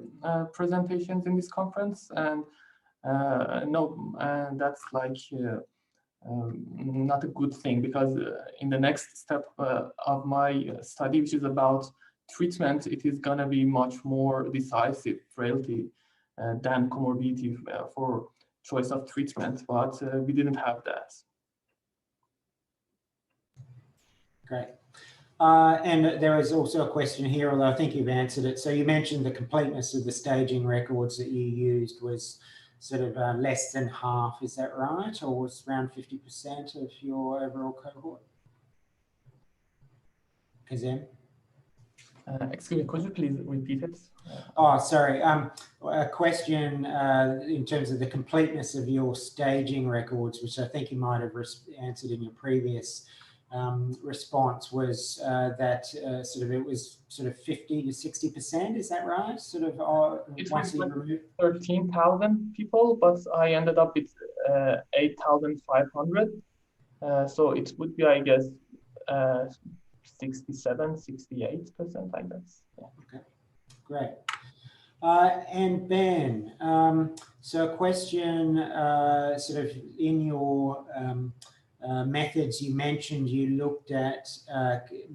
presentations in this conference, and no, and that's like not a good thing, because in the next step of my study, which is about treatment, it is going to be much more decisive frailty than comorbidity for choice of treatment, but we didn't have that. Great. And there is also a question here, although I think you've answered it. So you mentioned the completeness of the staging records that you used was sort of less than half, is that right? Or was around 50% of your overall cohort? Kazzem? Excuse me, could you please repeat it? Oh, sorry. A question in terms of the completeness of your staging records, which I think you might have answered in your previous response, was that sort of it was sort of 50 to 60%. Is that right? Sort of once you remove 13,000 people, but I ended up with 8,500. So it would be, I guess, 67, 68%, I guess. Yeah. Okay, great. And Ben, so a question sort of in your methods, you mentioned you looked at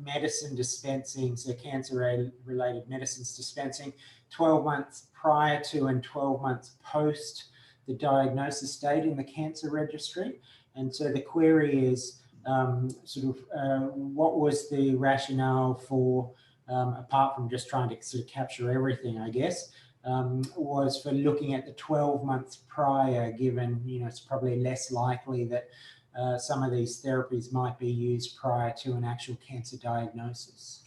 medicine dispensing, so cancer-related medicines dispensing 12 months prior to and 12 months post the diagnosis date in the cancer registry. And so the query is sort of what was the rationale for, apart from just trying to sort of capture everything, I guess, was for looking at the 12 months prior, given, it's probably less likely that some of these therapies might be used prior to an actual cancer diagnosis.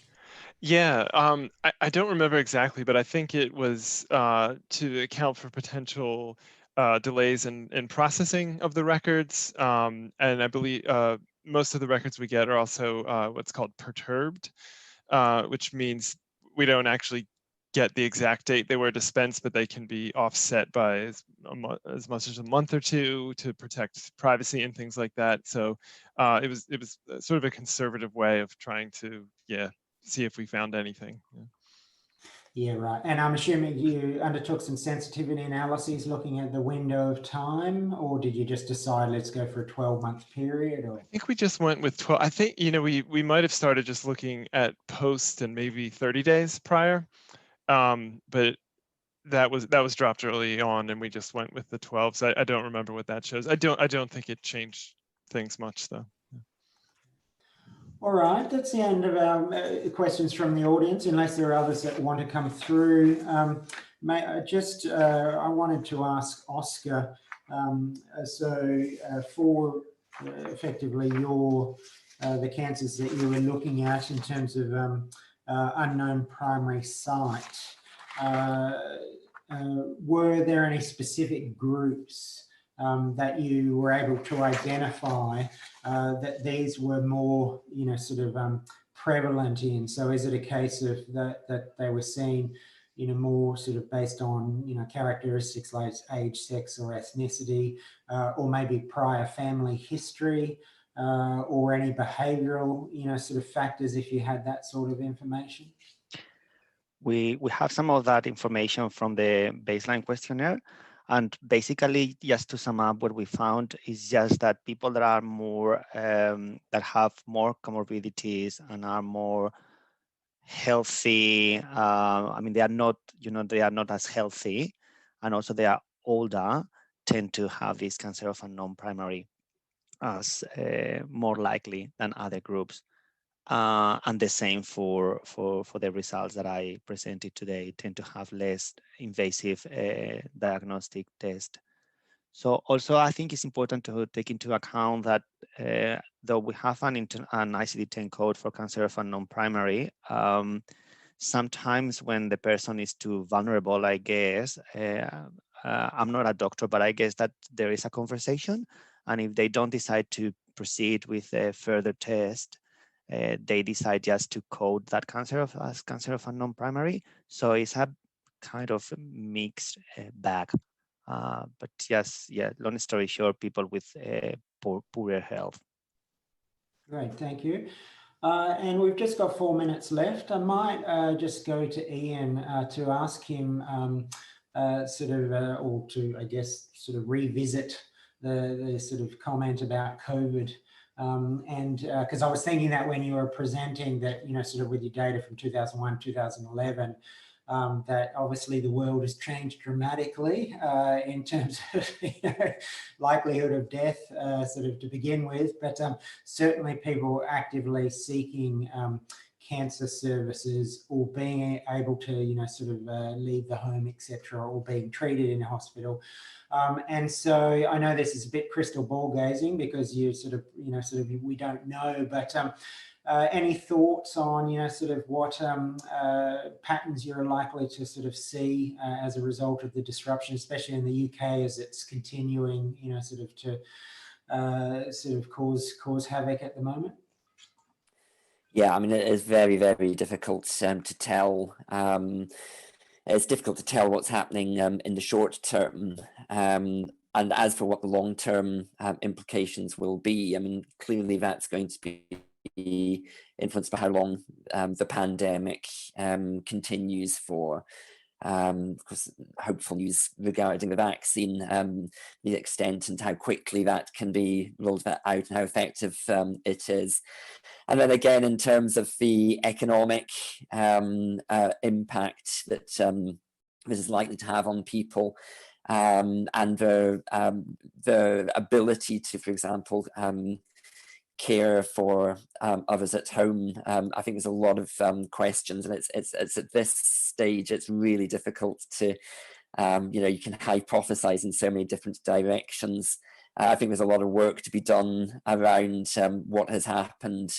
Yeah, I don't remember exactly, but I think it was to account for potential delays in processing of the records. And I believe most of the records we get are also what's called perturbed, which means we don't actually get the exact date they were dispensed, but they can be offset by as much as a month or two to protect privacy and things like that. So it was sort of a conservative way of trying to, see if we found anything. Yeah, right. And I'm assuming you undertook some sensitivity analyses looking at the window of time, or did you just decide let's go for a 12-month period? Or I think we just went with 12. I think, we might have started just looking at post and maybe 30 days prior. But that was dropped early on, and we just went with the 12. So I don't remember what that shows. I don't think it changed things much, though. all right, that's the end of our questions from the audience, unless there are others that want to come through. I wanted to ask Oscar, for effectively the cancers that you were looking at in terms of unknown primary site, were there any specific groups that you were able to identify that these were more, prevalent in? So is it a case of that they were seen, more sort of based on, characteristics like age, sex, or ethnicity, or maybe prior family history, or any behavioural, sort of factors, if you had that sort of information? We have some of that information from the baseline questionnaire. And basically, just to sum up, what we found is just that people that are more, that have more comorbidities and are more healthy, they are not, they are not as healthy, and also they are older, tend to have this cancer of unknown primary as more likely than other groups. And the same for the results that I presented today, tend to have less invasive diagnostic test. So also I think it's important to take into account that though we have an ICD-10 code for cancer of unknown primary, sometimes when the person is too vulnerable, I guess, I'm not a doctor, but I guess that there is a conversation. And if they don't decide to proceed with a further test, they decide just to code that cancer as cancer of unknown primary. So it's a kind of mixed bag. But yes, long story short, people with poorer health. Great, thank you. And we've just got 4 minutes left. I might just go to Iain to ask him or to, I guess, sort of revisit the sort of comment about COVID. And because I was thinking that when you were presenting that, sort of with your data from 2001, 2011, that obviously the world has changed dramatically in terms of likelihood of death sort of to begin with, but certainly people actively seeking cancer services or being able to leave the home, etc., or being treated in a hospital. And so I know this is a bit crystal ball gazing because you we don't know, but any thoughts on, what patterns you're likely to sort of see as a result of the disruption, especially in the UK as it's continuing, to cause havoc at the moment? Yeah, it is very, very difficult to tell. It's difficult to tell what's happening in the short term. And as for what the long-term implications will be, clearly that's going to be influenced by how long the pandemic continues for. Because hopeful news regarding the vaccine, the extent and how quickly that can be rolled out and how effective it is. And then again, in terms of the economic impact that this is likely to have on people, and their ability to, for example, care for others at home. I think there's a lot of questions, and it's at this stage it's really difficult to you can hypothesize in so many different directions. I think there's a lot of work to be done around what has happened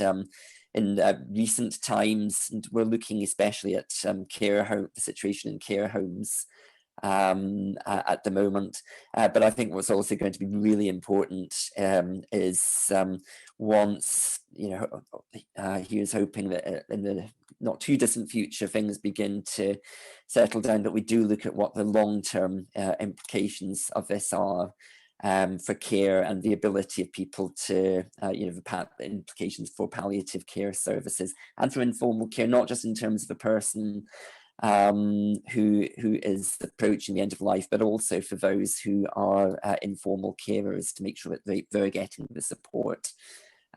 in recent times, and we're looking especially at the situation in care homes at the moment. But I think what's also going to be really important is once, he was hoping that in the not too distant future, things begin to settle down, but we do look at what the long-term implications of this are for care and the ability of people to, the implications for palliative care services and for informal care, not just in terms of the person who is approaching the end of life, but also for those who are informal carers, to make sure that they're getting the support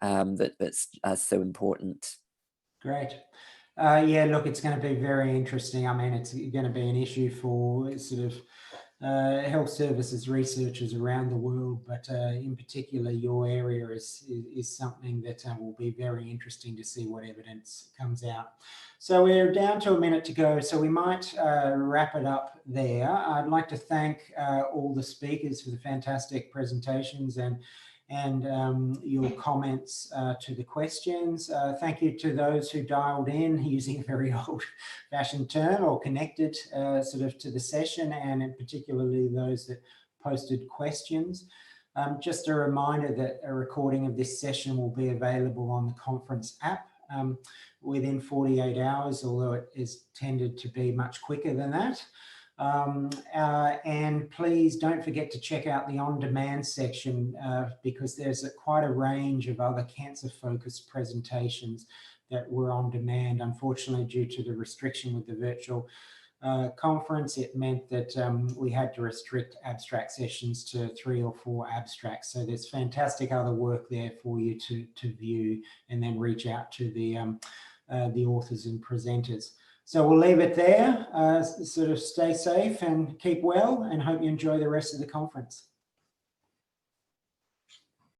that's so important. Great. Yeah, look, it's going to be very interesting. I mean, it's going to be an issue for sort of health services researchers around the world, but in particular, your area is something that will be very interesting to see what evidence comes out. So we're down to a minute to go, so we might wrap it up there. I'd like to thank all the speakers for the fantastic presentations and your comments to the questions. Thank you to those who dialed in using a very old-fashioned term, or connected sort of to the session, and in particularly those that posted questions. Just a reminder that a recording of this session will be available on the conference app within 48 hours, although it is tended to be much quicker than that. And please don't forget to check out the on-demand section because there's quite a range of other cancer-focused presentations that were on demand. Unfortunately, due to the restriction with the virtual conference, it meant that we had to restrict abstract sessions to 3 or 4 abstracts. So there's fantastic other work there for you to view, and then reach out to the authors and presenters. So we'll leave it there. Sort of stay safe and keep well, and hope you enjoy the rest of the conference.